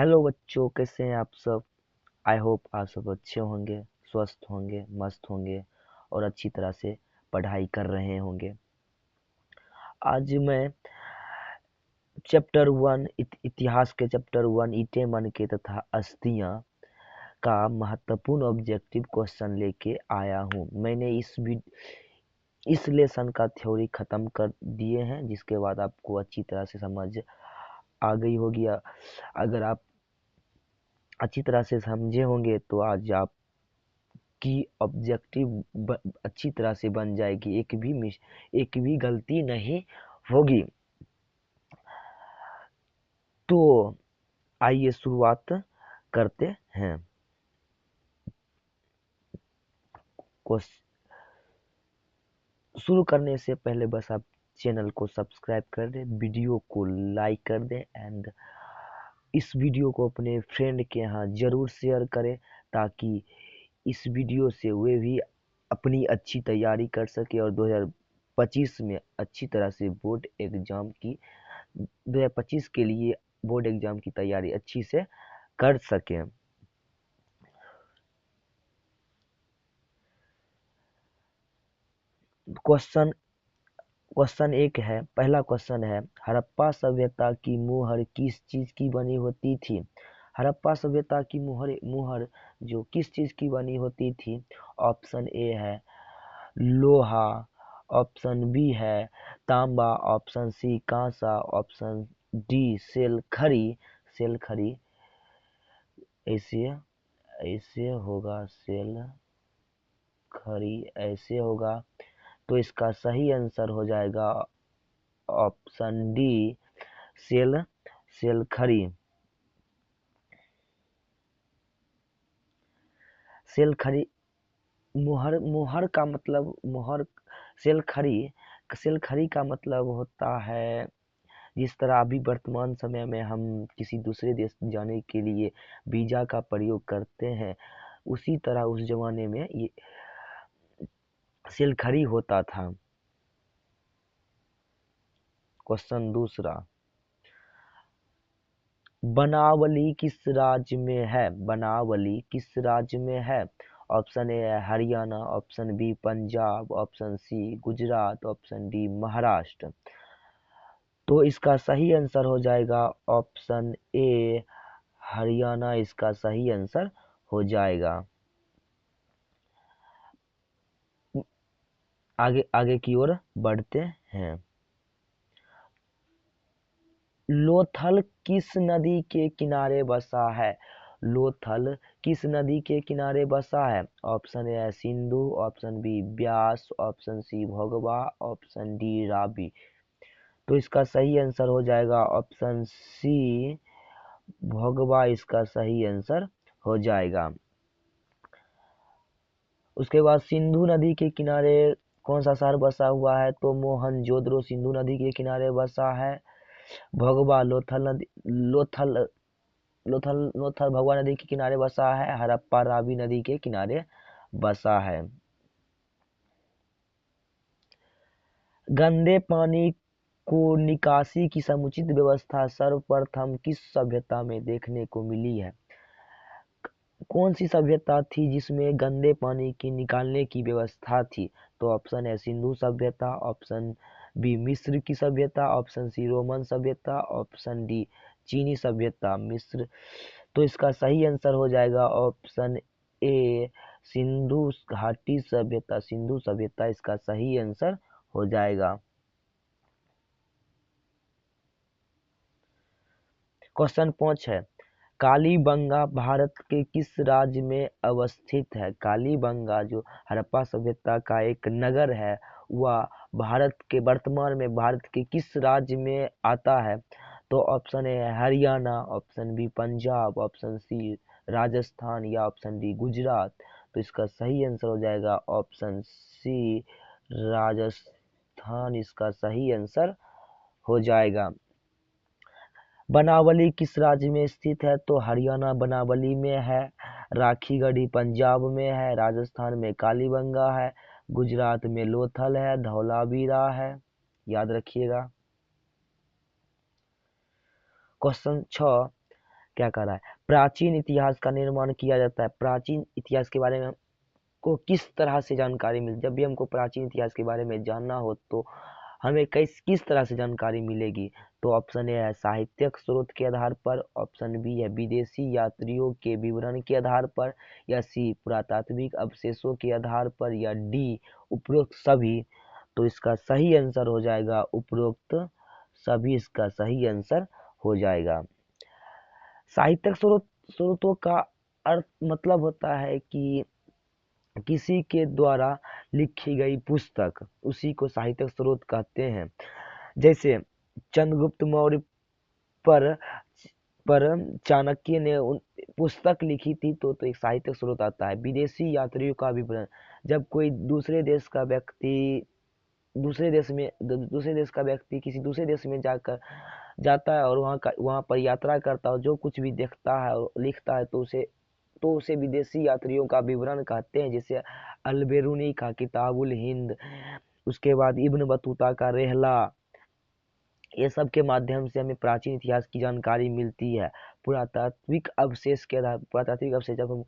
Hello बच्चों, कैसे हैं आप सब। आई होप आप सब अच्छे होंगे, स्वस्थ होंगे, मस्त होंगे और अच्छी तरह से पढ़ाई कर रहे होंगे। आज मैं चैप्टर 1 इतिहास के चैप्टर 1 ईटे मन के तथा अस्थियां का महत्वपूर्ण ऑब्जेक्टिव क्वेश्चन लेके आया हूँ। मैंने इस लेसन का थ्योरी खत्म कर दिए हैं, जिसके बाद आपको अच्छी तरह से समझ आ गई होगी। अगर आप अच्छी तरह से समझे होंगे तो आज आप की ऑब्जेक्टिव अच्छी तरह से बन जाएगी, एक भी गलती नहीं होगी। तो आइए शुरुआत करते हैं। शुरू करने से पहले बस आप चैनल को सब्सक्राइब कर दें, वीडियो को लाइक कर दें एंड इस वीडियो को अपने फ्रेंड के यहाँ ज़रूर शेयर करें, ताकि इस वीडियो से वे भी अपनी अच्छी तैयारी कर सके और 2025 में अच्छी तरह से 2025 के लिए बोर्ड एग्जाम की तैयारी अच्छी से कर सकें। क्वेश्चन एक है, पहला क्वेश्चन है, हड़प्पा सभ्यता की मुहर किस चीज की बनी होती थी। हड़प्पा सभ्यता की मुहर जो किस चीज की बनी होती थी। ऑप्शन ए है लोहा, ऑप्शन बी है तांबा, ऑप्शन सी कांसा, ऑप्शन डी सेल खड़ी। ऐसे ऐसे होगा, सेल खड़ी ऐसे होगा। तो इसका सही आंसर हो जाएगा ऑप्शन डी, सेल सेल खड़ी। सेल खड़ी मुहर का मतलब सेल खड़ी सेल खड़ी का मतलब होता है, जिस तरह अभी वर्तमान समय में हम किसी दूसरे देश जाने के लिए वीजा का प्रयोग करते हैं, उसी तरह उस जमाने में ये सेल खड़ी होता था। क्वेश्चन दूसरा, बनावली किस राज्य में है। बनावली किस राज्य में है। ऑप्शन ए है Haryana, option B Punjab, option C Gujarat, option D Maharashtra. तो इसका सही आंसर हो जाएगा ऑप्शन ए, हरियाणा इसका सही आंसर हो जाएगा। आगे आगे की ओर बढ़ते हैं। लोथल किस नदी के किनारे बसा है। लोथल किस नदी के किनारे बसा है। ऑप्शन ए है Sindhu, option B Beas, option C Bhogwa, option D Ravi. तो इसका सही आंसर हो जाएगा ऑप्शन सी, भोगवा इसका सही आंसर हो जाएगा। उसके बाद सिंधु नदी के किनारे कौन सा शहर बसा हुआ है, तो मोहनजोदड़ो सिंधु नदी के किनारे बसा है। भोगवा लोथल भगवा नदी के किनारे बसा है। हड़प्पा रावी नदी के किनारे बसा है। गंदे पानी को निकासी की समुचित व्यवस्था सर्वप्रथम किस सभ्यता में देखने को मिली है। कौन सी सभ्यता थी जिसमें गंदे पानी की निकालने की व्यवस्था थी। तो ऑप्शन है सिंधु सभ्यता, ऑप्शन बी मिस्र की सभ्यता, ऑप्शन सी रोमन सभ्यता, ऑप्शन डी चीनी सभ्यता। मिस्र। तो इसका सही आंसर हो जाएगा ऑप्शन ए, सिंधु घाटी सभ्यता। सिंधु सभ्यता इसका सही आंसर हो जाएगा। क्वेश्चन 5 है, कालीबंगा भारत के किस राज्य में अवस्थित है। कालीबंगा जो हड़प्पा सभ्यता का एक नगर है, वह भारत के वर्तमान में भारत के किस राज्य में आता है। तो ऑप्शन ए है Haryana, option B Punjab, option C Rajasthan या ऑप्शन डी गुजरात। तो इसका सही आंसर हो जाएगा ऑप्शन सी, राजस्थान इसका सही आंसर हो जाएगा। बनावली किस राज्य में स्थित है, तो हरियाणा बनावली में है, राखीगढ़ी पंजाब में है, राजस्थान में कालीबंगा है, गुजरात में लोथल है, धौलावीरा है। याद रखिएगा। क्वेश्चन 6, क्या कर रहा है, प्राचीन इतिहास का निर्माण किया जाता है। प्राचीन इतिहास के बारे में को किस तरह से जानकारी मिल, जब भी हमको प्राचीन इतिहास के बारे में जानना हो तो हमें किस तरह से जानकारी मिलेगी। तो ऑप्शन ए है साहित्यिक स्रोत के आधार पर, ऑप्शन बी है विदेशी यात्रियों के विवरण के आधार पर, या सी पुरातात्विक अवशेषों के आधार पर, या डी उपरोक्त सभी। तो इसका सही आंसर हो जाएगा उपरोक्त सभी, इसका सही आंसर हो जाएगा। साहित्यिक स्रोतों का अर्थ मतलब होता है कि किसी के द्वारा लिखी गई पुस्तक, उसी को साहित्यिक स्रोत कहते हैं। जैसे चंद्रगुप्त मौर्य पर पर चाणक्य ने पुस्तक लिखी थी, तो एक साहित्यिक स्रोत आता है। विदेशी यात्रियों का विवरण, जब कोई दूसरे देश का व्यक्ति दूसरे देश का व्यक्ति किसी दूसरे देश में जाता है और वहाँ पर यात्रा करता है, जो कुछ भी देखता है और लिखता है तो उसे विदेशी यात्रियों का विवरण कहते हैं। जैसे अलबेरूनी का किताबुल हिंद, उसके बाद इब्न बतूता का रेहला, ये सब के माध्यम से हमें प्राचीन इतिहास की जानकारी मिलती है। पुरातात्विक अवशेष जब हम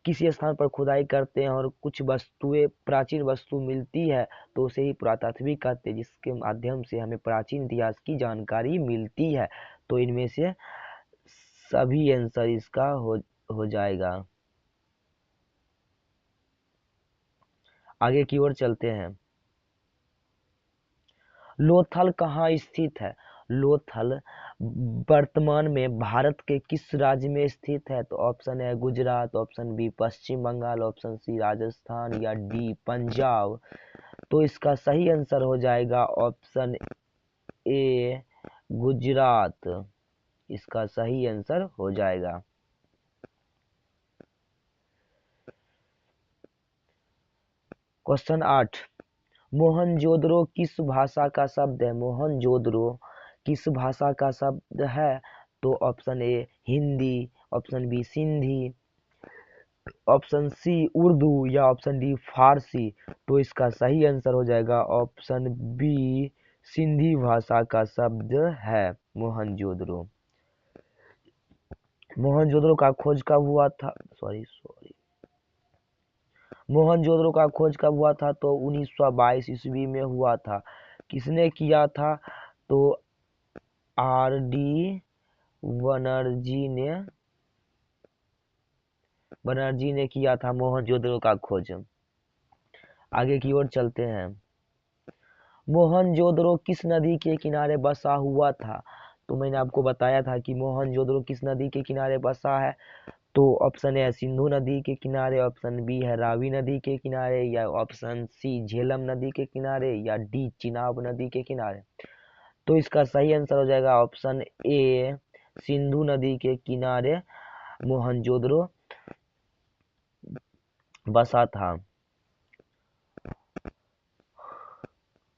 किसी स्थान पर खुदाई करते हैं और कुछ वस्तुएं प्राचीन वस्तु मिलती है तो उसे ही पुरातात्विक कहते हैं, जिसके माध्यम से हमें प्राचीन इतिहास की जानकारी मिलती है। तो इनमें से सभी आंसर इसका हो जाएगा। आगे की ओर चलते हैं। लोथल कहाँ स्थित है? लोथल वर्तमान में भारत के किस राज्य में स्थित है? तो ऑप्शन है गुजरात, ऑप्शन बी पश्चिम बंगाल, ऑप्शन सी राजस्थान, या डी पंजाब। तो इसका सही आंसर हो जाएगा ऑप्शन ए गुजरात, इसका सही आंसर हो जाएगा। क्वेश्चन 8, मोहनजोदड़ो किस भाषा का शब्द है? मोहनजोदड़ो किस भाषा का शब्द है? तो option A Hindi, option B Sindhi, option C Urdu, या ऑप्शन डी फारसी। तो इसका सही आंसर हो जाएगा ऑप्शन बी सिंधी भाषा का शब्द है मोहनजोदड़ो। मोहनजोदड़ो का खोज कब हुआ था? सॉरी मोहनजोदड़ो का खोज कब हुआ था? तो 1922 ईस्वी में हुआ था। किसने किया था? तो आर डी बनर्जी ने किया था मोहनजोदड़ो का खोज। आगे की ओर चलते हैं। मोहनजोदड़ो किस नदी के किनारे बसा हुआ था? तो मैंने आपको बताया था कि मोहनजोदड़ो किस नदी के किनारे बसा है। तो ऑप्शन ए सिंधु नदी के किनारे, ऑप्शन बी है रावी नदी के किनारे, या ऑप्शन सी झेलम नदी के किनारे, या डी चिनाब नदी के किनारे। तो इसका सही आंसर हो जाएगा ऑप्शन ए सिंधु नदी के किनारे मोहनजोदड़ो बसा था।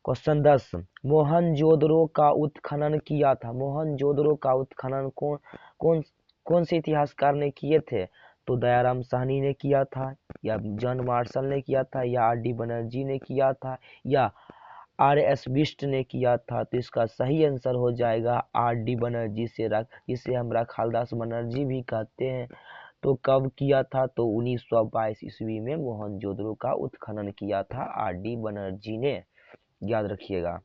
क्वेश्चन 10, मोहनजोदड़ो का उत्खनन किया था। मोहनजोदड़ो का उत्खनन कौन कौन से इतिहासकार ने किए थे? तो दयाराम साहनी ने किया था, या जॉन मार्शल ने किया था, या आर डी बनर्जी ने किया था, या आर एस बिष्ट ने किया था। तो इसका सही आंसर हो जाएगा आर डी बनर्जी, जिसे हम रखालदास बनर्जी भी कहते हैं। तो कब किया था? तो 1922 ईस्वी में मोहनजोदड़ो का उत्खनन किया था आर डी बनर्जी ने, याद रखिएगा।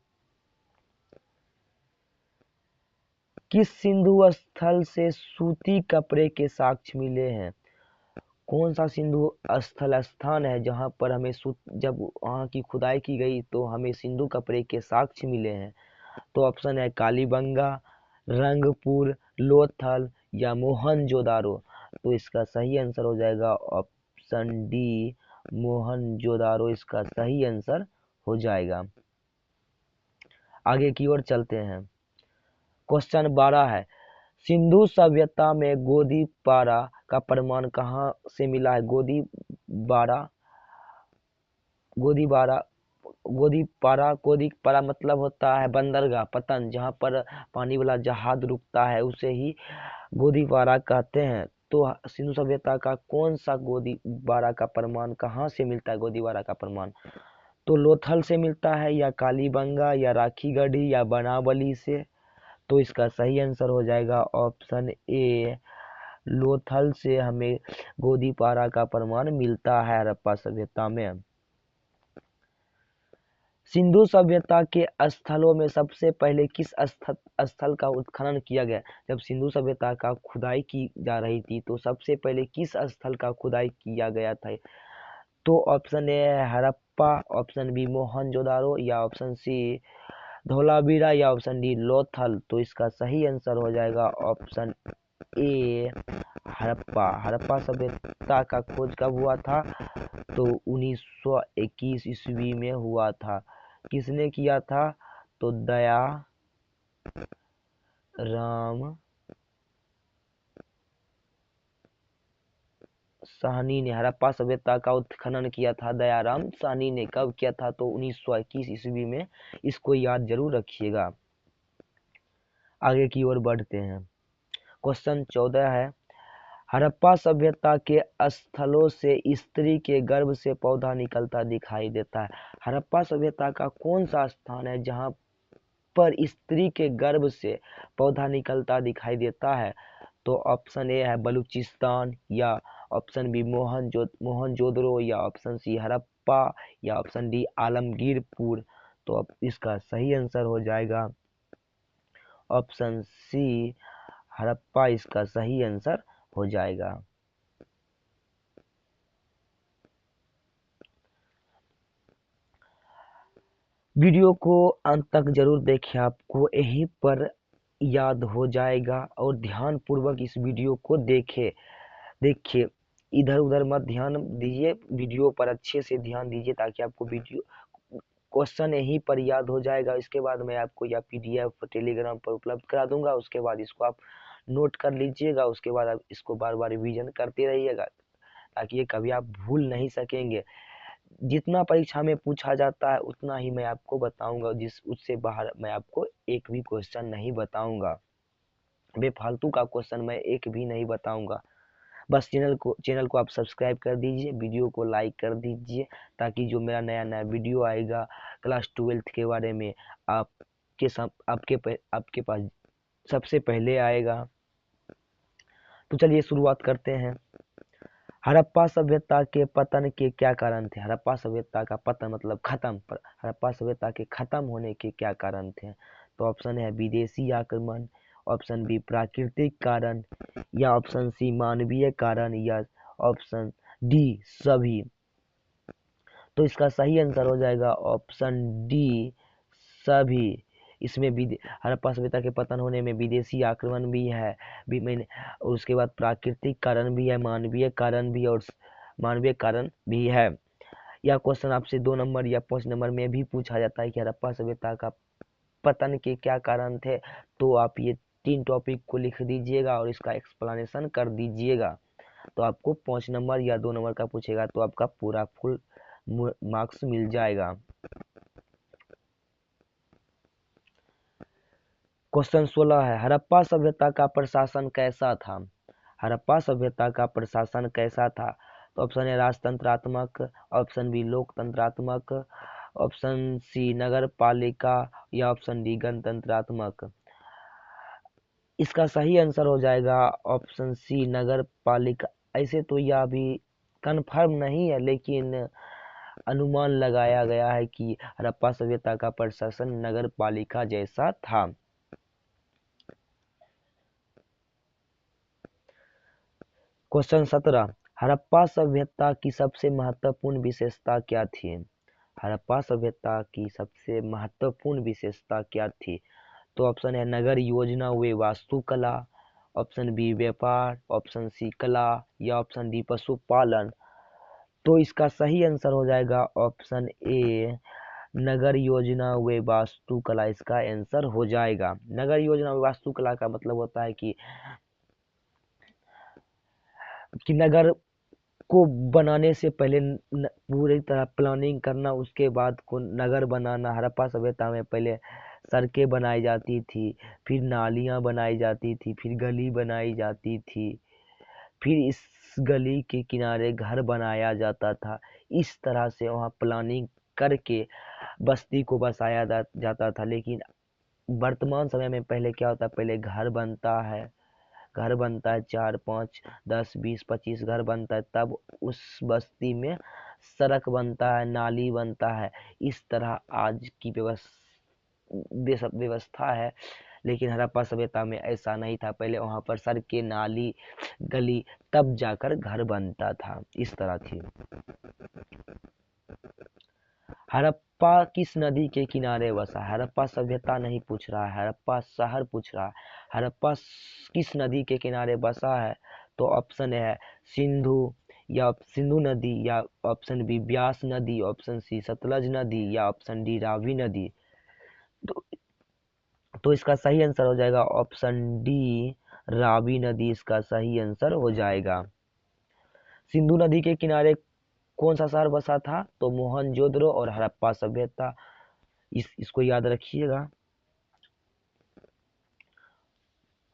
किस सिंधु स्थल से सूती कपड़े के साक्ष्य मिले हैं? कौन सा सिंधु स्थान है जहां पर हमें जब वहां की खुदाई की गई तो हमें सिंधु कपड़े के साक्ष्य मिले हैं? तो ऑप्शन है कालीबंगा, रंगपुर, लोथल, या मोहनजोदारो। तो इसका सही आंसर हो जाएगा ऑप्शन डी मोहनजोदारो, इसका सही आंसर हो जाएगा। आगे की ओर चलते हैं। क्वेश्चन 12 है, सिंधु सभ्यता में गोदीपारा का प्रमाण कहाँ से मिला है? गोदीपारा गोदीपारा गोदीपारा मतलब होता है बंदरगाह, पतन, जहाँ पर पानी वाला जहाज रुकता है उसे ही गोदीपारा कहते हैं। तो सिंधु सभ्यता का कौन सा गोदीपारा का प्रमाण कहाँ से मिलता है? गोदीपारा का प्रमाण तो लोथल से मिलता है, या कालीबंगा, या राखीगढ़ी, या बनावली से। तो इसका सही आंसर हो जाएगा ऑप्शन ए, लोथल से हमें गोदीपारा का प्रमाण मिलता है हड़प्पा सभ्यता में। सिंधु सभ्यता के स्थलों में सबसे पहले किस स्थल का उत्खनन किया गया? जब सिंधु सभ्यता का खुदाई की जा रही थी तो सबसे पहले किस स्थल का खुदाई किया गया था? तो ऑप्शन ए है हड़प्पा, ऑप्शन बी मोहनजोदारो, या ऑप्शन सी धोलावीरा, या ऑप्शन डी लोथल। तो इसका सही आंसर हो जाएगा ऑप्शन ए, हड़प्पा। हड़प्पा सभ्यता का खोज कब हुआ था? तो 1921 ईस्वी में हुआ था। किसने किया था? तो दया राम साहनी ने हड़प्पा सभ्यता का उत्खनन किया था। दयाराम साहनी ने कब किया था? तो 1921 ईस्वी में। इसको याद जरूर रखिएगा। आगे की ओर बढ़ते हैं। क्वेश्चन 14 है, हड़प्पा सभ्यता के स्थलों से स्त्री के गर्भ से पौधा निकलता दिखाई देता है। हड़प्पा सभ्यता का कौन सा स्थान है जहां पर स्त्री के गर्भ से पौधा निकलता दिखाई देता है? तो ऑप्शन ए है बलूचिस्तान, या ऑप्शन बी मोहनजोदड़ो, या ऑप्शन सी हड़प्पा, या ऑप्शन डी आलमगीरपुर। तो अब इसका सही आंसर हो जाएगा ऑप्शन सी, हड़प्पा इसका सही आंसर हो जाएगा। वीडियो को अंत तक जरूर देखें, आपको यहीं पर याद हो जाएगा। और ध्यान पूर्वक इस वीडियो को देखिए, इधर उधर मत ध्यान दीजिए, वीडियो पर अच्छे से ध्यान दीजिए ताकि आपको वीडियो क्वेश्चन यहीं पर याद हो जाएगा। इसके बाद मैं आपको या पीडीएफ टेलीग्राम पर उपलब्ध करा दूंगा। उसके बाद इसको आप नोट कर लीजिएगा। उसके बाद आप इसको बार बार रिवीजन करते रहिएगा ताकि ये कभी आप भूल नहीं सकेंगे। जितना परीक्षा में पूछा जाता है उतना ही मैं आपको बताऊंगा, उससे बाहर मैं आपको एक भी क्वेश्चन नहीं बताऊंगा। बेफालतू का क्वेश्चन मैं एक भी नहीं बताऊंगा। बस चैनल को आप सब्सक्राइब कर दीजिए, वीडियो को लाइक कर दीजिए ताकि जो मेरा नया नया वीडियो आएगा क्लास 12th के बारे में आपके पास सबसे पहले आएगा। तो चलिए शुरुआत करते हैं। हड़प्पा सभ्यता के पतन के क्या कारण थे? हड़प्पा सभ्यता का पतन मतलब खत्म, पर हड़प्पा सभ्यता के खत्म होने के क्या कारण थे? तो ऑप्शन है विदेशी आक्रमण, ऑप्शन बी प्राकृतिक कारण, या ऑप्शन सी मानवीय कारण, या ऑप्शन डी सभी। तो इसका सही आंसर हो जाएगा ऑप्शन डी, सभी। इसमें हड़प्पा सभ्यता के पतन होने में विदेशी आक्रमण भी है, और उसके बाद प्राकृतिक कारण भी है, मानवीय कारण भी है। यह क्वेश्चन आपसे 2 नंबर या 5 नंबर में भी पूछा जाता है कि हड़प्पा सभ्यता का पतन के क्या कारण थे। तो आप ये 3 टॉपिक को लिख दीजिएगा और इसका एक्सप्लेनेशन कर दीजिएगा। तो आपको 5 नंबर या 2 नंबर का पूछेगा तो आपका पूरा फुल मार्क्स मिल जाएगा। क्वेश्चन 16 है, हड़प्पा सभ्यता का प्रशासन कैसा था? हड़प्पा सभ्यता का प्रशासन कैसा था? तो ऑप्शन ए राजतंत्रात्मक, ऑप्शन बी लोकतंत्रात्मक, ऑप्शन सी नगर पालिका, या ऑप्शन डी गणतंत्रात्मक। इसका सही आंसर हो जाएगा ऑप्शन सी नगर पालिका। ऐसे तो यह अभी कंफर्म नहीं है लेकिन अनुमान लगाया गया है कि हड़प्पा सभ्यता का प्रशासन नगर पालिका जैसा था। क्वेश्चन 17, हड़प्पा सभ्यता की सबसे महत्वपूर्ण विशेषता क्या थी? हड़प्पा सभ्यता की सबसे महत्वपूर्ण विशेषता क्या थी? तो ऑप्शन है नगर योजना व वास्तुकला, ऑप्शन बी व्यापार, ऑप्शन सी कला, या ऑप्शन डी पशुपालन। तो इसका सही आंसर हो जाएगा ऑप्शन ए, नगर योजना व वास्तुकला इसका आंसर हो जाएगा। नगर योजना व वास्तुकला का मतलब होता है कि नगर को बनाने से पहले पूरी तरह प्लानिंग करना, उसके बाद को नगर बनाना। हड़प्पा सभ्यता में पहले सड़कें बनाई जाती थी, फिर नालियां बनाई जाती थी, फिर गली बनाई जाती थी, फिर इस गली के किनारे घर बनाया जाता था। इस तरह से वहाँ प्लानिंग करके बस्ती को बसाया जाता था। लेकिन वर्तमान समय में पहले क्या होता है, पहले घर बनता है, 4 5 10 20 25 घर बनता है, तब उस बस्ती में सड़क बनता है, नाली बनता है। इस तरह आज की व्यवस्था है। लेकिन हड़प्पा सभ्यता में ऐसा नहीं था, पहले वहां पर सड़कें, नाली, गली, तब जाकर घर बनता था। इस तरह थी। हड़प्पा किस नदी के किनारे बसा? हड़प्पा सभ्यता नहीं पूछ रहा है, हड़प्पा शहर पूछ रहा है। हड़प्पा किस नदी के किनारे बसा है? तो ऑप्शन है सिंधु, या सिंधु नदी, या ऑप्शन बी ब्यास नदी, ऑप्शन सी सतलज नदी, या ऑप्शन डी रावी नदी। तो, तो इसका सही आंसर हो जाएगा ऑप्शन डी रावी नदी, इसका सही आंसर हो जाएगा। सिंधु नदी के किनारे कौन सा शहर बसा था? तो मोहनजोदड़ो और हड़प्पा सभ्यता। इसको याद रखिएगा।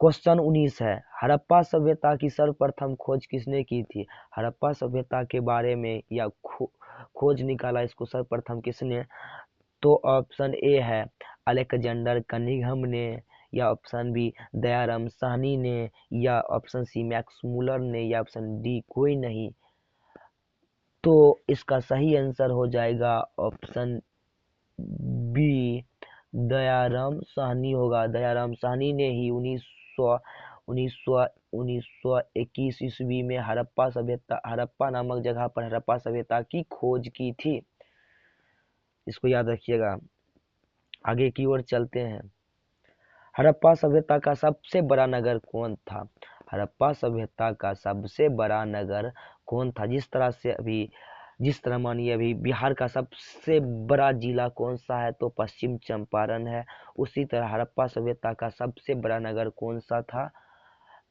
क्वेश्चन 19 है, हड़प्पा सभ्यता की सर्वप्रथम खोज किसने की थी? हड़प्पा सभ्यता के बारे में या खोज निकाला, इसको सर्वप्रथम किसने? तो ऑप्शन ए है अलेक्जेंडर कनिंघम ने, या ऑप्शन बी दयाराम साहनी ने, या ऑप्शन सी मैक्स मूलर ने, या ऑप्शन डी कोई नहीं। तो इसका सही आंसर हो जाएगा ऑप्शन बी दयाराम साहनी होगा। दयाराम साहनी ने ही 1921 ईस्वी में हड़प्पा नामक जगह पर हड़प्पा सभ्यता की खोज की थी। इसको याद रखिएगा। आगे की ओर चलते हैं। हड़प्पा सभ्यता का सबसे बड़ा नगर कौन था? हड़प्पा सभ्यता का सबसे बड़ा नगर कौन था? जिस तरह मानिए अभी बिहार का सबसे बड़ा जिला कौन सा है? तो पश्चिम चंपारण है। उसी तरह हड़प्पा सभ्यता का सबसे बड़ा नगर कौन सा था?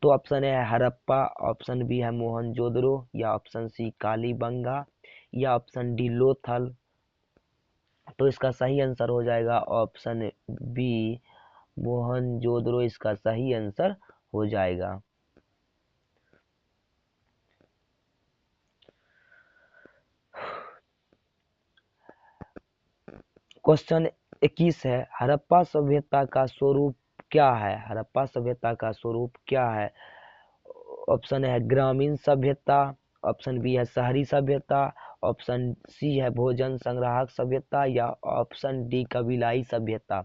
तो ऑप्शन ए है हड़प्पा, ऑप्शन बी है मोहनजोदड़ो, या ऑप्शन सी कालीबंगा, या ऑप्शन डी लोथल। तो इसका सही आंसर हो जाएगा ऑप्शन बी मोहनजोदड़ो, इसका सही आंसर हो जाएगा। क्वेश्चन 21 है, हड़प्पा सभ्यता का स्वरूप क्या है? हड़प्पा सभ्यता का स्वरूप क्या है? ऑप्शन है ग्रामीण सभ्यता, ऑप्शन बी है शहरी सभ्यता, ऑप्शन सी है भोजन संग्राहक सभ्यता, या ऑप्शन डी कबीलाई सभ्यता।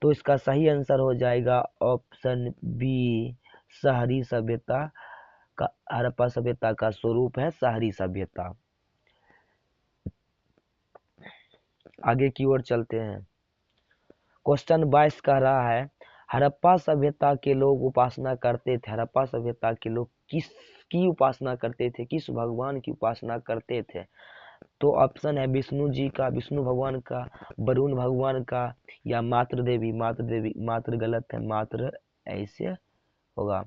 तो इसका सही आंसर हो जाएगा ऑप्शन बी शहरी सभ्यता का। हड़प्पा सभ्यता का स्वरूप है शहरी सभ्यता। आगे की ओर चलते हैं। क्वेश्चन 22 कह रहा है, हड़प्पा सभ्यता के लोग उपासना करते थे। हड़प्पा सभ्यता के लोग किसकी उपासना करते थे? किस भगवान की उपासना करते थे? तो ऑप्शन है विष्णु जी का, विष्णु भगवान का, वरुण भगवान का, या मातृ देवी। मातृ गलत है, मातृ ऐसे होगा,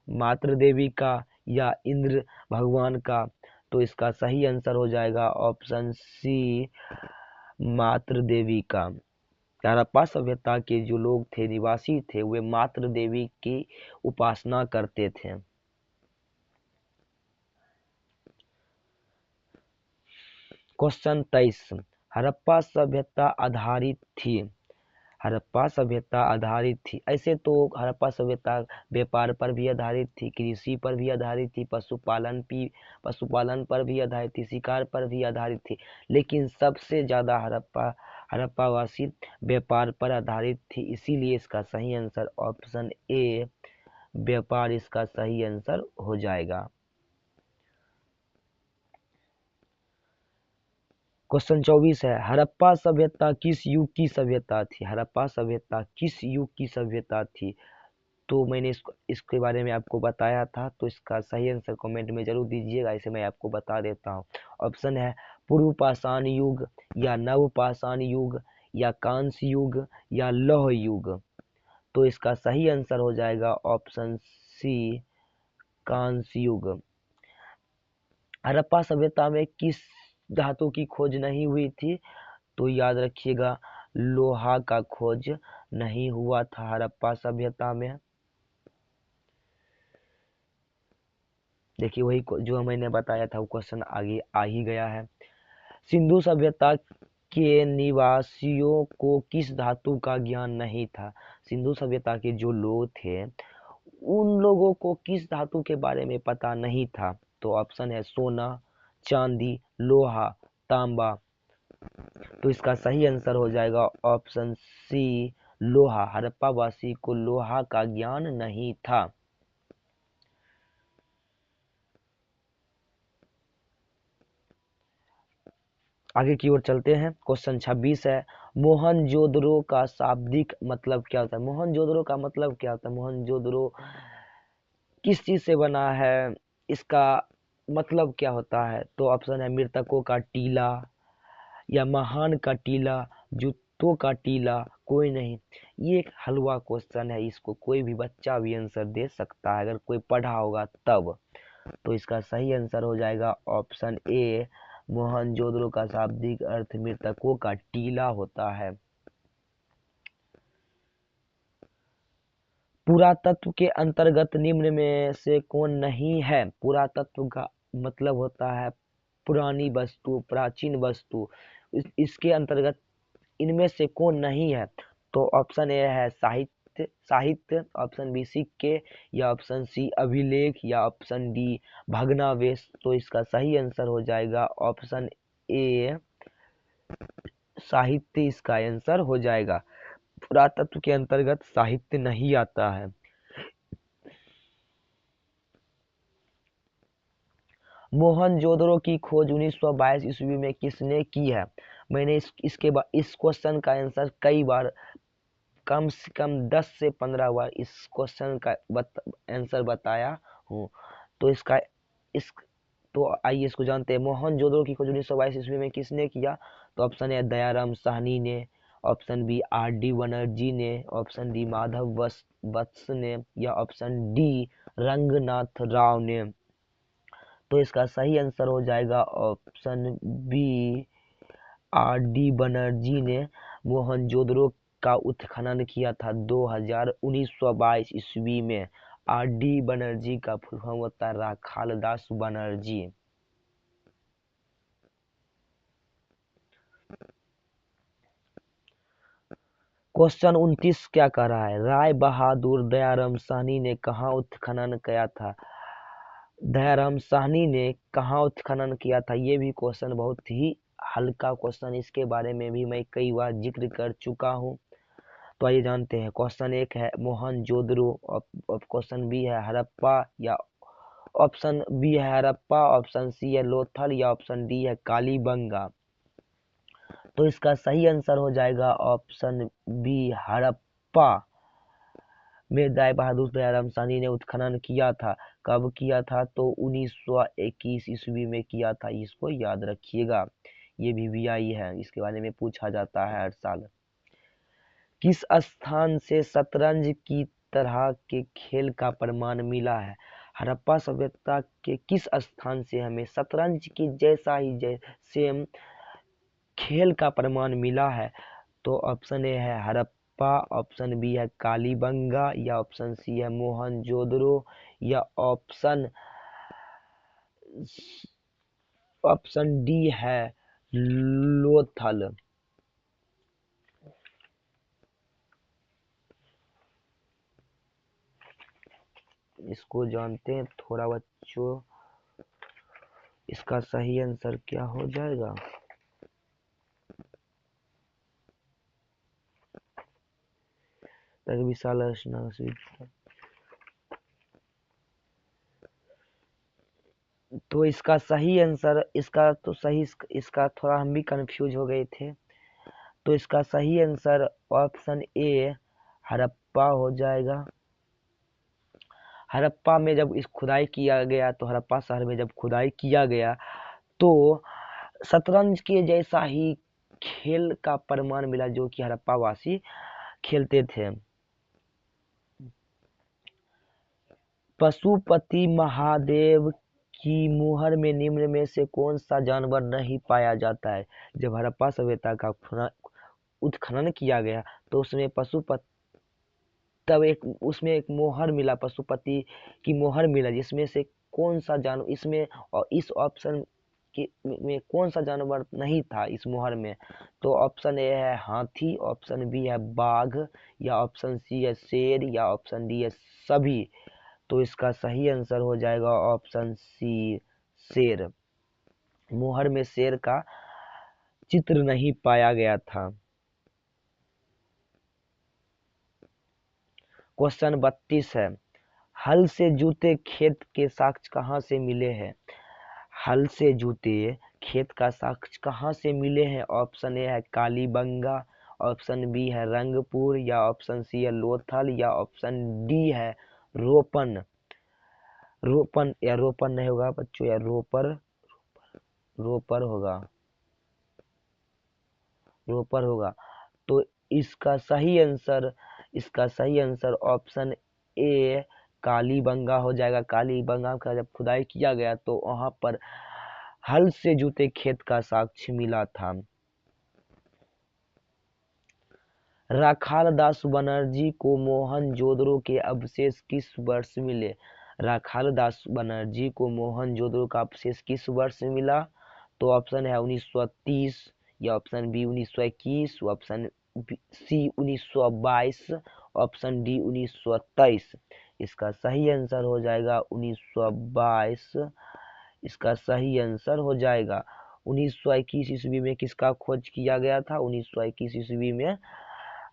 मातृ देवी का, या इंद्र भगवान का। तो इसका सही आंसर हो जाएगा ऑप्शन सी मातृ देवी का। हड़प्पा सभ्यता के जो लोग थे, निवासी थे, वे मातृ देवी की उपासना करते थे। क्वेश्चन 23, हड़प्पा सभ्यता आधारित थी। हड़प्पा सभ्यता आधारित थी, ऐसे तो हड़प्पा सभ्यता व्यापार पर भी आधारित थी, कृषि पर भी आधारित थी, पशुपालन पर भी आधारित थी, शिकार पर भी आधारित थी। लेकिन सबसे ज्यादा हड़प्पावासी व्यापार पर आधारित थी। इसीलिए इसका सही आंसर ऑप्शन ए व्यापार, इसका सही आंसर हो जाएगा। क्वेश्चन 24 है, हड़प्पा सभ्यता किस युग की सभ्यता थी? हड़प्पा सभ्यता किस युग की सभ्यता थी? तो मैंने इसके बारे में आपको बताया था, तो इसका सही आंसर कमेंट में जरूर दीजिएगा। इसे मैं आपको बता देता हूँ। ऑप्शन है पूर्व पाषाण युग, या नव पाषाण युग, या कांस्य युग, या लौह युग। तो इसका सही आंसर हो जाएगा ऑप्शन सी कांस्य युग। हड़प्पा सभ्यता में किस धातु की खोज नहीं हुई थी? तो याद रखिएगा, लोहा का खोज नहीं हुआ था हड़प्पा सभ्यता में। देखिए वही जो मैंने बताया था वो क्वेश्चन आगे आ ही गया है। सिंधु सभ्यता के निवासियों को किस धातु का ज्ञान नहीं था? सिंधु सभ्यता के जो लोग थे उन लोगों को किस धातु के बारे में पता नहीं था? तो ऑप्शन है सोना, चांदी, लोहा, तांबा। तो इसका सही आंसर हो जाएगा ऑप्शन सी, लोहा। हड़प्पा वासी को लोहा का ज्ञान नहीं था। आगे की ओर चलते हैं। क्वेश्चन 26 है, मोहनजोदड़ो का शाब्दिक मतलब क्या होता है? मोहनजोदड़ो का मतलब क्या होता है? मोहनजोदड़ो किस चीज से बना है? इसका मतलब क्या होता है? तो ऑप्शन है मृतकों का टीला, या महान का टीला, जूतों का टीला, कोई नहीं। ये एक हलवा क्वेश्चन है, इसको कोई भी बच्चा भी आंसर दे सकता है अगर कोई पढ़ा होगा तब। तो इसका सही आंसर हो जाएगा ऑप्शन ए, मोहनजोदड़ो का शाब्दिक अर्थ मृतकों का टीला होता है। पुरातत्व के अंतर्गत निम्न में से कौन नहीं है? पुरातत्व का मतलब होता है पुरानी वस्तु, प्राचीन वस्तु। इसके अंतर्गत इनमें से कौन नहीं है? तो ऑप्शन ए है साहित्य, ऑप्शन बी सिक्के, या ऑप्शन सी अभिलेख, या ऑप्शन डी भग्नावशेष। तो इसका सही आंसर हो जाएगा ऑप्शन ए, साहित्य इसका आंसर हो जाएगा। पुरातत्व के अंतर्गत साहित्य नहीं आता है। मोहनजोदड़ो की खोज 1922 ईस्वी में किसने की है? मैंने इस क्वेश्चन का आंसर कई बार, कम से कम 10 से 15 बार इस क्वेश्चन का आंसर बताया हूँ। तो इसका इस तो आइए इसको जानते हैं। मोहनजोदड़ो की खोज 1922 ईस्वी में किसने किया? तो ऑप्शन ए दयाराम साहनी ने, option B R D Banerjee ने, ऑप्शन डी माधव वत्स ने, या ऑप्शन डी रंगनाथ राव ने। तो इसका सही आंसर हो जाएगा option B, R D Banerjee ने मोहनजोदड़ो का उत्खनन किया था 1922 ईस्वी में। आर डी बनर्जी का फुल फॉर्म होता है राखालदास बनर्जी। क्वेश्चन 29 क्या कह रहा है? राय बहादुर दयाराम साहनी ने कहाँ उत्खनन किया था? दयाराम साहनी ने कहाँ उत्खनन किया था? ये भी क्वेश्चन बहुत ही हल्का क्वेश्चन, इसके बारे में भी मैं कई बार जिक्र कर चुका हूँ। तो आइए जानते हैं। क्वेश्चन एक है मोहनजोदड़ो, क्वेश्चन बी है हड़प्पा, या ऑप्शन बी है हड़प्पा, ऑप्शन सी है लोथल, या ऑप्शन डी है कालीबंगा। तो इसका सही आंसर हो जाएगा ऑप्शन बी, हड़प्पा में राय बहादुर दयाराम साहनी ने उत्खनन किया था। कब किया था? तो 1921 ईस्वी में किया था। इसको याद रखिएगा, ये भी आई है, इसके बारे में पूछा जाता है हर साल। किस स्थान से शतरंज की तरह के खेल का प्रमाण मिला है? हड़प्पा सभ्यता के किस स्थान से हमें शतरंज के जैसा ही सेम खेल का प्रमाण मिला है? तो ऑप्शन ए है हड़प्पा, ऑप्शन बी है कालीबंगा, या ऑप्शन सी है मोहनजोदड़ो, या ऑप्शन डी है लोथल। इसको जानते हैं थोड़ा बच्चों, इसका सही आंसर क्या हो जाएगा? विशाल रचना। तो इसका सही आंसर, इसका थोड़ा हम भी कंफ्यूज हो गए थे। तो इसका सही आंसर ऑप्शन ए, हड़प्पा हो जाएगा। हड़प्पा में जब इस खुदाई किया गया, तो हड़प्पा शहर में जब खुदाई किया गया तो शतरंज के जैसा ही खेल का प्रमाण मिला जो कि हड़प्पा वासी खेलते थे। पशुपति महादेव की मुहर में निम्न में से कौन सा जानवर नहीं पाया जाता है? जब हड़प्पा सभ्यता का उत्खनन किया गया तो उसमें पशुपति, तब उसमें एक मोहर मिला, पशुपति की मोहर मिला, जिसमें से कौन सा जानवर इसमें, और इस ऑप्शन में कौन सा जानवर नहीं था इस मोहर में? तो ऑप्शन ए है हाथी, ऑप्शन बी है बाघ, या ऑप्शन सी है शेर, या ऑप्शन डी है सभी। तो इसका सही आंसर हो जाएगा ऑप्शन सी, शेर। मोहर में शेर का चित्र नहीं पाया गया था। क्वेश्चन 32 है, हल से जूते खेत के साक्ष्य कहाँ से मिले हैं? हल से जूते खेत का साक्ष्य कहाँ से मिले हैं? ऑप्शन ए है कालीबंगा, ऑप्शन बी है रंगपुर, या ऑप्शन सी है लोथल, या ऑप्शन डी है रोपन। रोपन या रोपन नहीं होगा बच्चों, या रोपर, रोपर होगा, रोपर होगा। तो इसका सही आंसर, इसका सही आंसर ऑप्शन ए कालीबंगा हो जाएगा। कालीबंगा का जब खुदाई किया गया तो वहां पर हल से जुते खेत का साक्ष्य मिला था। राखाल दास बनर्जी को मोहनजोदड़ो के अवशेष किस वर्ष मिले? राखाल दास बनर्जी को मोहनजोदड़ो का अवशेष किस वर्ष मिला? तो ऑप्शन है 1930, या option B 1921, option C 1922, option D 1923। इसका सही आंसर हो जाएगा 1922। इसका सही आंसर हो जाएगा 1921 ईस्वी में किसका खोज किया गया था? 1921 ईस्वी में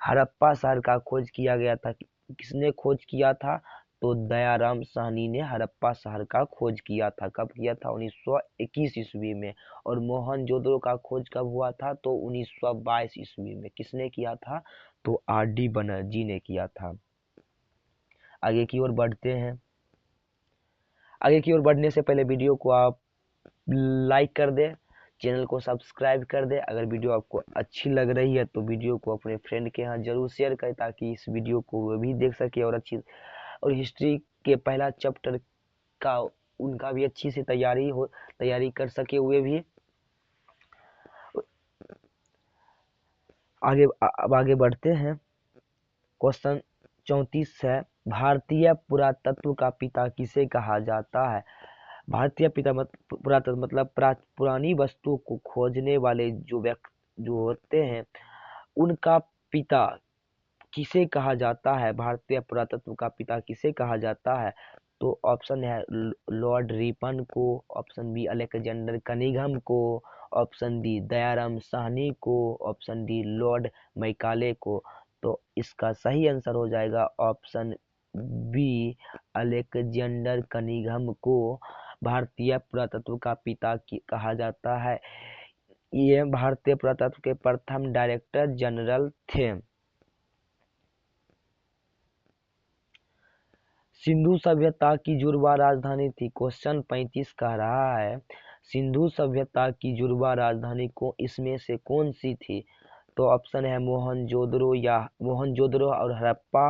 हड़प्पा शहर का खोज किया गया था। किसने खोज किया था? तो दयाराम साहनी ने हड़प्पा शहर का खोज किया था। कब किया था? 1921 ईस्वी में। और मोहनजोदड़ो का खोज कब हुआ था? तो 1922 ईस्वी में। किसने किया था? तो आर डी बनर्जी ने किया था। आगे की ओर बढ़ते हैं। आगे की ओर बढ़ने से पहले वीडियो को आप लाइक कर दे, चैनल को सब्सक्राइब कर दे। अगर वीडियो आपको अच्छी लग रही है तो वीडियो को अपने फ्रेंड के यहाँ जरूर शेयर करें, ताकि इस वीडियो को वो भी देख सके और अच्छी, और हिस्ट्री के पहला चैप्टर का उनका भी अच्छी से तैयारी कर सके हुए भी। अब आगे बढ़ते हैं। क्वेश्चन 34 है, भारतीय पुरातत्व का पिता किसे कहा जाता है? भारतीय पिता पुरातत्व मतलब पुरानी वस्तुओं को खोजने वाले जो व्यक्ति जो होते हैं, उनका पिता किसे कहा जाता है? भारतीय पुरातत्व का पिता किसे कहा जाता है? तो ऑप्शन है लॉर्ड रिपन को, ऑप्शन बी अलेक्जेंडर कनिंघम को, ऑप्शन डी दयाराम साहनी को, ऑप्शन डी लॉर्ड मैकाले को। तो इसका सही आंसर हो जाएगा ऑप्शन बी अलेक्जेंडर कनिंघम को भारतीय पुरातत्व का पिता कहा जाता है। ये भारतीय पुरातत्व के प्रथम डायरेक्टर जनरल थे। सिंधु सभ्यता की जुड़वा राजधानी थी। क्वेश्चन 35 कह रहा है, सिंधु सभ्यता की जुड़वा राजधानी को इसमें से कौन सी थी? तो ऑप्शन है मोहनजोदड़ो या मोहनजोदड़ो और हड़प्पा,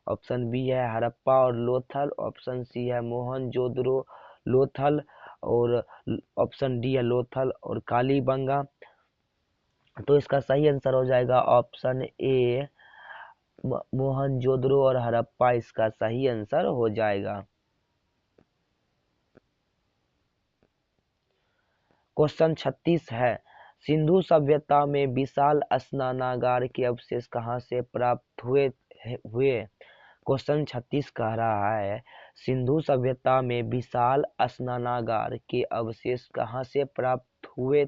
ऑप्शन बी है हड़प्पा और लोथल, ऑप्शन सी है मोहनजोदड़ो लोथल, और ऑप्शन डी है लोथल और कालीबंगा। तो इसका सही आंसर हो जाएगा ऑप्शन ए मोहनजोदड़ो और हड़प्पा। इसका सही आंसर हो जाएगा। क्वेश्चन 36 है, सिंधु सभ्यता में विशाल स्नानागार के अवशेष कहाँ से प्राप्त हुए? क्वेश्चन 36 कह रहा है, सिंधु सभ्यता में विशाल स्नानागार के अवशेष कहाँ से प्राप्त हुए?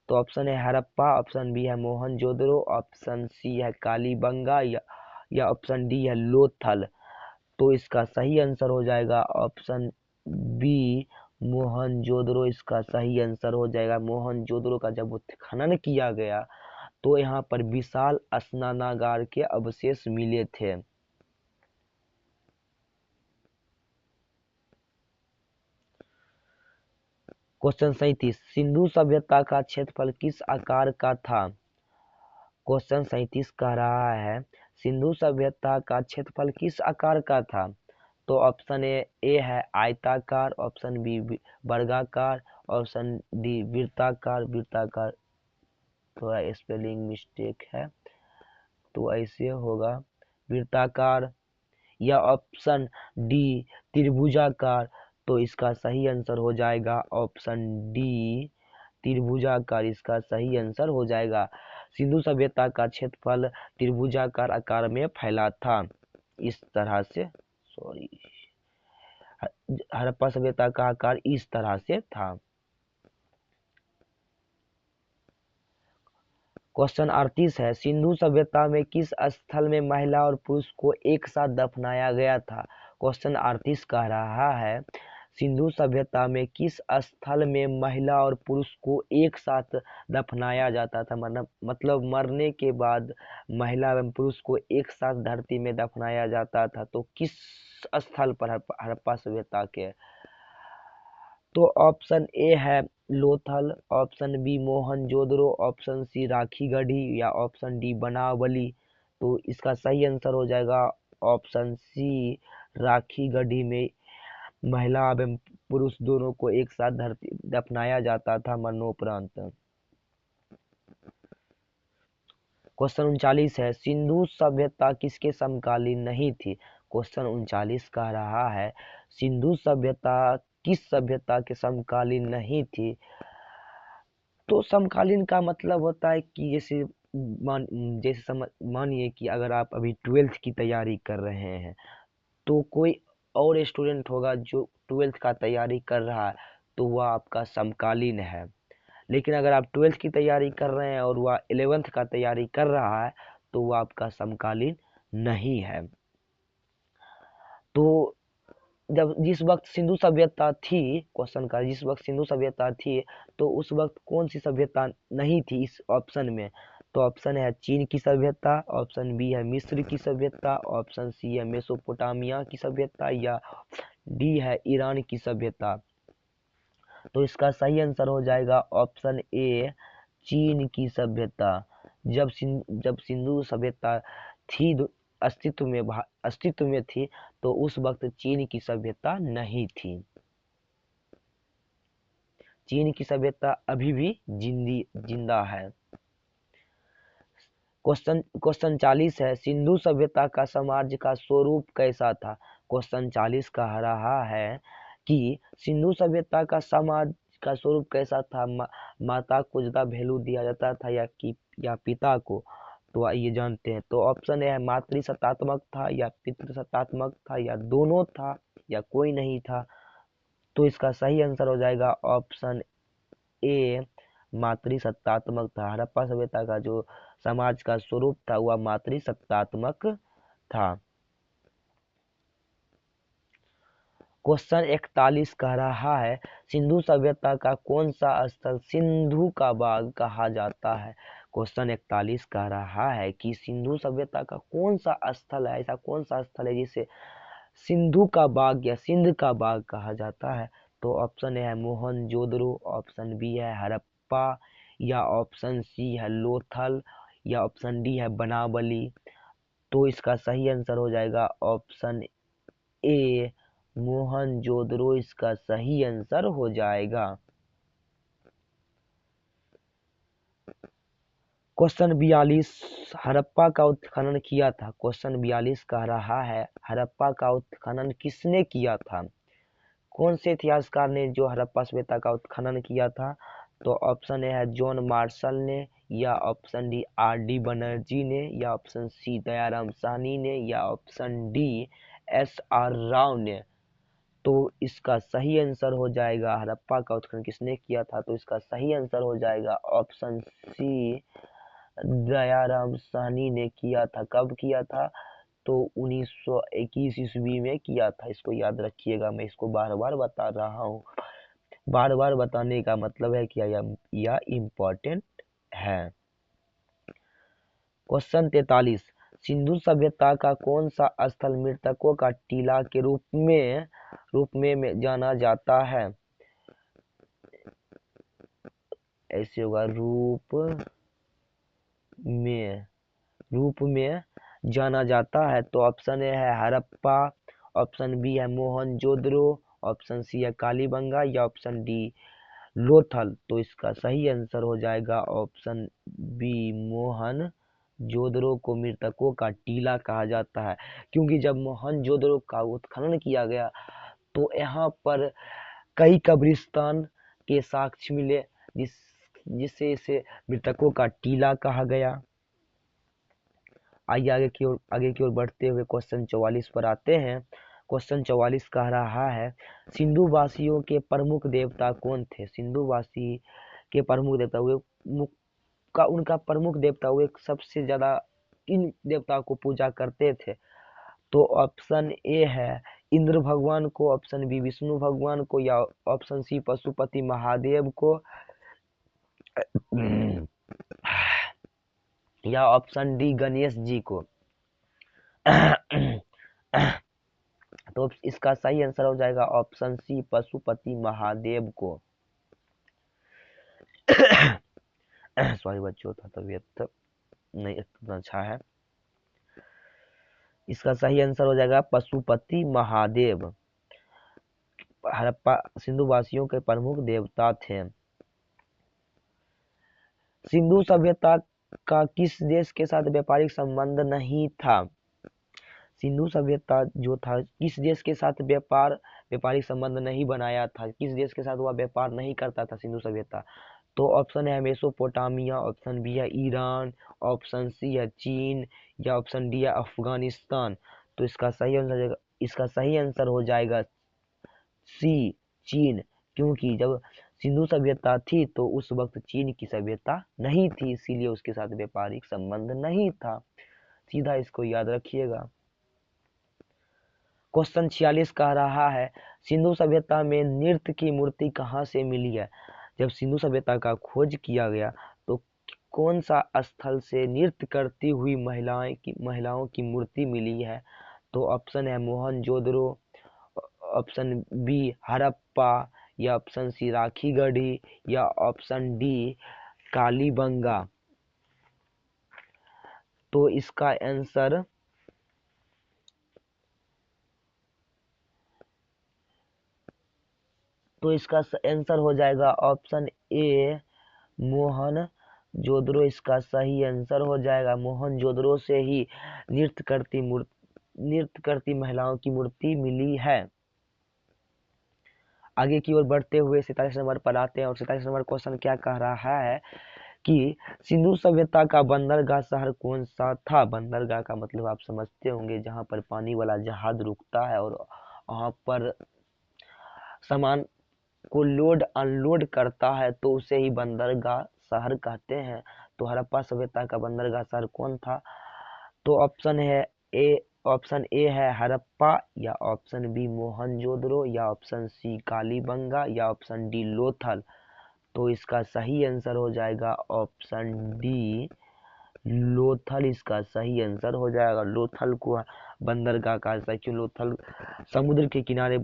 तो ऑप्शन है हड़प्पा, ऑप्शन बी है मोहनजोदड़ो, ऑप्शन सी है कालीबंगा, या ऑप्शन डी है लोथल। तो इसका सही आंसर हो जाएगा ऑप्शन बी मोहनजोदड़ो। इसका सही आंसर हो जाएगा मोहनजोदड़ो का जब उत्खनन किया गया तो यहाँ पर विशाल स्नानागार के अवशेष मिले थे। क्वेश्चन 37, सिंधु सभ्यता का क्षेत्रफल किस आकार का था? क्वेश्चन 37 कह रहा है, सिंधु सभ्यता का क्षेत्रफल किस आकार का था? तो ऑप्शन ए है आयताकार, ऑप्शन बी वर्गाकार, ऑप्शन डी वृत्ताकार। वृत्ताकार थोड़ा स्पेलिंग मिस्टेक है, तो ऐसे होगा वृत्ताकार, या ऑप्शन डी त्रिभुजाकार। तो इसका सही आंसर हो जाएगा ऑप्शन डी, त्रिभुजाकार। इसका सही आंसर हो जाएगा। सिंधु सभ्यता का क्षेत्रफल त्रिभुजाकार आकार में फैला था। इस तरह से, सॉरी, हड़प्पा सभ्यता का आकार इस तरह से था। क्वेश्चन 38 है, सिंधु सभ्यता में किस स्थल में महिला और पुरुष को एक साथ दफनाया गया था? क्वेश्चन 38 कह रहा है, सिंधु सभ्यता में किस स्थल में महिला और पुरुष को एक साथ दफनाया जाता था? मतलब मरने के बाद महिला एवं पुरुष को एक साथ धरती में दफनाया जाता था। तो किस स्थल पर? हड़प्पा सभ्यता के। तो ऑप्शन ए है Lothal, option B Mohenjodaro, option C Rakhigarhi या ऑप्शन डी बनावली। तो इसका सही आंसर हो जाएगा ऑप्शन सी, राखीगढ़ी में महिला एवं पुरुष दोनों को एक साथ धरती दफनाया जाता था मरणोपरांत। क्वेश्चन 39 है, सिंधु सभ्यता किसके समकालीन नहीं थी? क्वेश्चन 39 कह रहा है, सिंधु सभ्यता किस सभ्यता के समकालीन नहीं थी? तो समकालीन का मतलब होता है कि जैसे मानिए कि अगर आप अभी 12th की तैयारी कर रहे हैं, तो कोई और स्टूडेंट होगा जो 12th का तैयारी कर रहा है, तो वह आपका समकालीन है। लेकिन अगर आप 12th की तैयारी कर रहे हैं और वह 11th का तैयारी कर रहा है, तो वह आपका समकालीन नहीं है। तो जब जिस वक्त सिंधु सभ्यता थी, क्वेश्चन का जिस वक्त सिंधु सभ्यता थी, तो उस वक्त कौन सी सभ्यता नहीं थी इस ऑप्शन में? तो ऑप्शन है चीन की सभ्यता, ऑप्शन बी है मिस्र की सभ्यता, ऑप्शन सी है मेसोपोटामिया की सभ्यता या डी है ईरान की सभ्यता। तो इसका सही आंसर हो जाएगा ऑप्शन ए, चीन की सभ्यता। जब सिंधु सभ्यता थी, अस्तित्व में थी, तो उस वक्त चीन की सभ्यता नहीं थी। चीन की सभ्यता अभी भी जिंदा है। क्वेश्चन 40 है, सिंधु सभ्यता का समाज का स्वरूप कैसा था? क्वेश्चन 40 कह रहा है कि सिंधु सभ्यता का समाज का स्वरूप कैसा था? माता को ज्यादा वैल्यू दिया जाता था या पिता को? तो आइए जानते हैं। तो ऑप्शन ए है मातृसत्तात्मक था या पितृसत्तात्मक था या दोनों था या कोई नहीं था। तो इसका सही आंसर हो जाएगा ऑप्शन ए, मातृसत्तात्मक था। हड़प्पा सभ्यता का जो समाज का स्वरूप था वह मातृसत्तात्मक था। क्वेश्चन 41 कह रहा है, सिंधु सभ्यता का कौन सा स्थल सिंधु का बाग कहा जाता है? क्वेश्चन 41 कह रहा है कि सिंधु सभ्यता का कौन सा स्थल है, ऐसा कौन सा स्थल है जिसे सिंधु का बाग या सिंध का बाग कहा जाता है? तो ऑप्शन ए है मोहनजोदड़ो, ऑप्शन बी है हड़प्पा या ऑप्शन सी है लोथल या ऑप्शन डी है बनावली। तो इसका सही आंसर हो जाएगा ऑप्शन ए, मोहनजोदड़ो इसका सही आंसर हो जाएगा। क्वेश्चन 42, हड़प्पा का उत्खनन किया था। क्वेश्चन 42 कह रहा है, हड़प्पा का उत्खनन किसने किया था? कौन से इतिहासकार ने जो हड़प्पा सभ्यता का उत्खनन किया था? तो ऑप्शन ए है जॉन मार्शल ने या option D R D Banerjee ने या ऑप्शन सी दयाराम साहनी ने या option D S R Rao ने। तो इसका सही आंसर हो जाएगा, हड़प्पा का उत्खनन किसने किया था? तो इसका सही आंसर हो जाएगा ऑप्शन सी, दयाराम साहनी ने किया था। कब किया था? तो 1921 ईस्वी में किया था। इसको याद रखिएगा, मैं इसको बार बार बता रहा हूँ। बार बार बताने का मतलब है कि यह इम्पोर्टेंट है। क्वेश्चन 43, सिंधु सभ्यता का कौन सा स्थल मृतकों का टीला के रूप में जाना जाता है? ऐसे होगा रूप में जाना जाता है। तो ऑप्शन ए है हड़प्पा, ऑप्शन बी है मोहनजोदड़ो, ऑप्शन सी है कालीबंगा या ऑप्शन डी लोथल। तो इसका सही आंसर हो जाएगा ऑप्शन बी, मोहनजोदड़ो को मृतकों का टीला कहा जाता है। क्योंकि जब मोहनजोदड़ो का उत्खनन किया गया तो यहाँ पर कई कब्रिस्तान के साक्ष्य मिले, जिससे इसे मृतकों का टीला कहा गया। आइए आगे की ओर बढ़ते हुए क्वेश्चन 44 पर आते हैं। क्वेश्चन 44 कह रहा है, सिंधु वासियों के प्रमुख देवता कौन थे? सिंधु वासी के प्रमुख देवता हुए उनका प्रमुख देवता हुए सबसे ज्यादा किन देवता को पूजा करते थे? तो ऑप्शन ए है इंद्र भगवान को, ऑप्शन बी विष्णु भगवान को, या ऑप्शन सी पशुपति महादेव को, या ऑप्शन डी गणेश जी को। तो इसका सही आंसर हो जाएगा ऑप्शन सी पशुपति महादेव को। सॉरी बच्चों, था तबीयत नहीं इतना अच्छा है। इसका सही आंसर हो जाएगा पशुपति महादेव। हड़प्पा सिंधु वासियों के प्रमुख देवता थे। सिंधु सभ्यता का किस देश के साथ व्यापारिक संबंध नहीं था? सिंधु सभ्यता जो था किस देश के साथ व्यापारिक संबंध नहीं बनाया था? किस देश के साथ वह व्यापार नहीं करता था सिंधु सभ्यता? तो ऑप्शन है मेसोपोटामिया, ऑप्शन बी है ईरान, ऑप्शन सी है चीन, या ऑप्शन डी है अफगानिस्तान। तो इसका सही आंसर हो जाएगा सी चीन, क्योंकि जब सिंधु सभ्यता थी तो उस वक्त चीन की सभ्यता नहीं थी, इसीलिए उसके साथ व्यापारिक संबंध नहीं था। सीधा इसको याद रखिएगा। क्वेश्चन 46 कह रहा है, सिंधु सभ्यता में नृत्य की मूर्ति कहाँ से मिली है? जब सिंधु सभ्यता का खोज किया गया तो कौन सा स्थल से नृत्य करती हुई महिलाओं की मूर्ति मिली है? तो ऑप्शन है मोहनजोदड़ो, ऑप्शन बी हड़प्पा, या ऑप्शन सी राखीगढ़ी, या ऑप्शन डी कालीबंगा। तो इसका आंसर हो जाएगा ऑप्शन ए मोहनजोदड़ो। इसका सही आंसर हो जाएगा। मोहनजोदड़ो से ही नृत्य करती महिलाओं की मूर्ति मिली है। आगे की ओर बढ़ते हुए 47 नंबर पर आते हैं, और 47 नंबर क्वेश्चन क्या कह रहा है कि सिंधु सभ्यता का बंदरगाह शहर कौन सा था? बंदरगाह का मतलब आप समझते होंगे, जहां पर पानी वाला जहाज रुकता है और वहां पर सामान को लोड अनलोड करता है, तो उसे ही बंदरगाह शहर कहते हैं। तो हड़प्पा सभ्यता का बंदरगाह शहर कौन था? तो ऑप्शन ए है हड़प्पा, या ऑप्शन बी मोहनजोदड़ो, या ऑप्शन सी कालीबंगा, या ऑप्शन डी लोथल। तो इसका सही आंसर हो जाएगा ऑप्शन डी लोथल। इसका सही आंसर हो जाएगा। लोथल को बंदरगाह कहा जाता है, क्यों? लोथल समुद्र के किनारे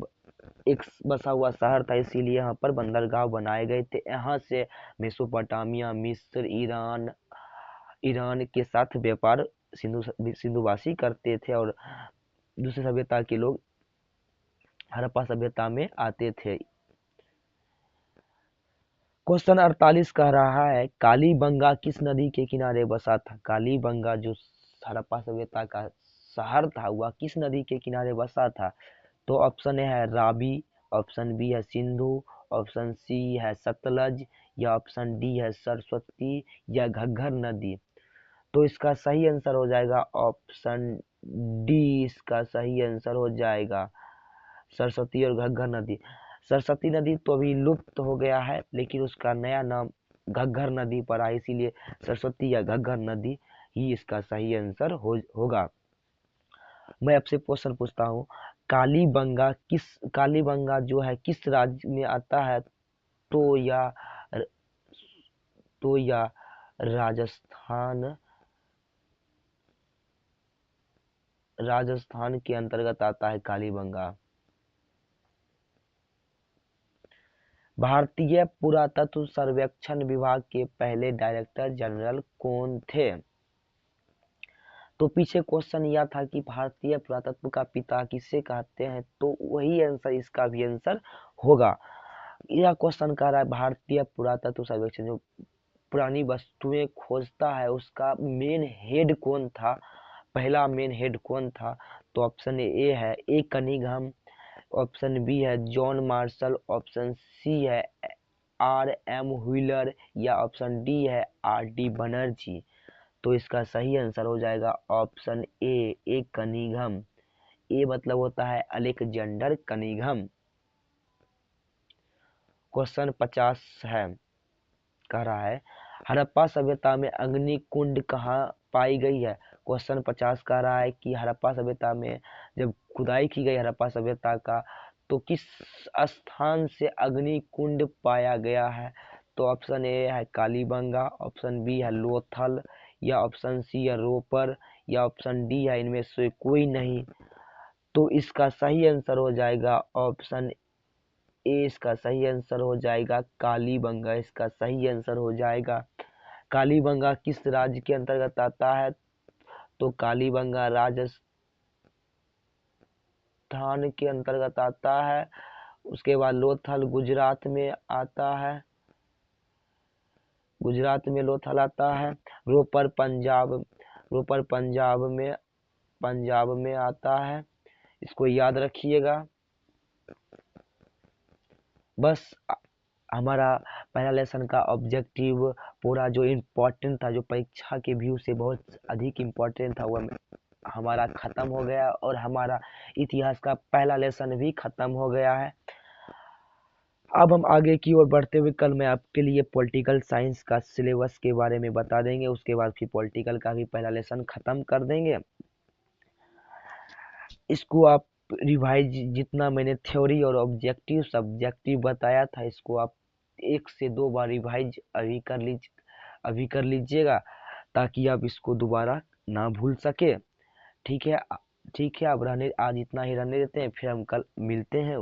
एक बसा हुआ शहर था, इसीलिए यहाँ पर बंदरगाह बनाए गए थे। यहाँ से मेसोपोटामिया, मिस्र, ईरान के साथ व्यापार सिंधुवासी करते थे, और दूसरी सभ्यता के लोग हड़प्पा सभ्यता में आते थे। क्वेश्चन 48 कह रहा है, कालीबंगा किस नदी के किनारे बसा था? कालीबंगा जो हड़प्पा सभ्यता का शहर था वह किस नदी के किनारे बसा था? तो ऑप्शन ए है रावी, ऑप्शन बी है सिंधु, ऑप्शन सी है सतलज, या ऑप्शन डी है सरस्वती या घग्गर नदी। तो इसका सही आंसर हो जाएगा ऑप्शन डी। इसका सही आंसर हो जाएगा सरस्वती और घग्गर नदी। सरस्वती नदी तो अभी लुप्त हो गया है, लेकिन उसका नया नाम घग्गर नदी पड़ा, इसीलिए सरस्वती या घग्गर नदी ही इसका सही आंसर होगा। मैं आपसे क्वेश्चन पूछता हूँ, कालीबंगा जो है किस राज्य में आता है? तो या तो या राजस्थान के अंतर्गत आता है कालीबंगा। भारतीय पुरातत्व सर्वेक्षण विभाग के पहले डायरेक्टर जनरल कौन थे? तो पीछे क्वेश्चन यह था कि भारतीय पुरातत्व का पिता किसे कहते हैं, तो वही आंसर इसका भी आंसर होगा। यह क्वेश्चन कह रहा है भारतीय पुरातत्व सर्वेक्षण जो पुरानी वस्तुएं खोजता है उसका मेन हेड कौन था? पहला मेन हेड कौन था? तो ऑप्शन ए है ए कनिंघम, ऑप्शन बी है जॉन मार्शल, ऑप्शन सी है RM व्हीलर या ऑप्शन डी है RD बनर्जी। तो इसका सही आंसर हो जाएगा ऑप्शन ए कनिंघम। ए मतलब होता है अलेक्जेंडर कनिंघम। क्वेश्चन 50 है, कह रहा है हड़प्पा सभ्यता में अग्नि कुंड कहाँ पाई गई है। क्वेश्चन 50 कह रहा है कि हड़प्पा सभ्यता में जब खुदाई की गई हड़प्पा सभ्यता का, तो किस स्थान से अग्नि कुंड पाया गया है। तो ऑप्शन ए है कालीबंगा, ऑप्शन बी है लोथल, या ऑप्शन सी है रोपर, या ऑप्शन डी है इनमें से कोई नहीं। तो इसका सही आंसर हो जाएगा ऑप्शन ए, इसका सही आंसर हो जाएगा कालीबंगा। इसका सही आंसर हो जाएगा कालीबंगा। किस राज्य के अंतर्गत आता है। तो कालीबंगा राजस्थान के अंतर्गत आता है। उसके बाद लोथल गुजरात में आता है, गुजरात में लोथल आता है। रोपर पंजाब में आता है। इसको याद रखिएगा। बस हमारा पहला लेसन का ऑब्जेक्टिव पूरा जो इम्पोर्टेंट था, जो परीक्षा के व्यू से बहुत अधिक इम्पोर्टेंट था, वह हमारा खत्म हो गया और हमारा इतिहास का पहला लेसन भी खत्म हो गया है। अब हम आगे की ओर बढ़ते हुए कल मैं आपके लिए पॉलिटिकल साइंस का सिलेबस के बारे में बता देंगे। उसके बाद फिर पॉलिटिकल का भी पहला लेसन खत्म कर देंगे। इसको आप रिवाइज, जितना मैंने थ्योरी और ऑब्जेक्टिव सब्जेक्टिव बताया था, इसको आप 1 से 2 बार रिवाइज अभी कर लीजिएगा, ताकि आप इसको दोबारा ना भूल सके। ठीक है, ठीक है। अब आज इतना ही रहने देते हैं, फिर हम कल मिलते हैं।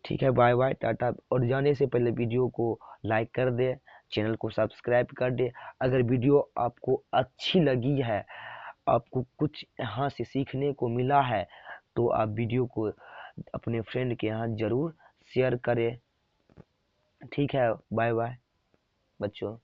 ठीक है, बाय बाय, टाटा। और जाने से पहले वीडियो को लाइक कर दे, चैनल को सब्सक्राइब कर दे। अगर वीडियो आपको अच्छी लगी है, आपको कुछ यहाँ से सीखने को मिला है, तो आप वीडियो को अपने फ्रेंड के यहाँ जरूर शेयर करें। ठीक है, बाय बाय बच्चों।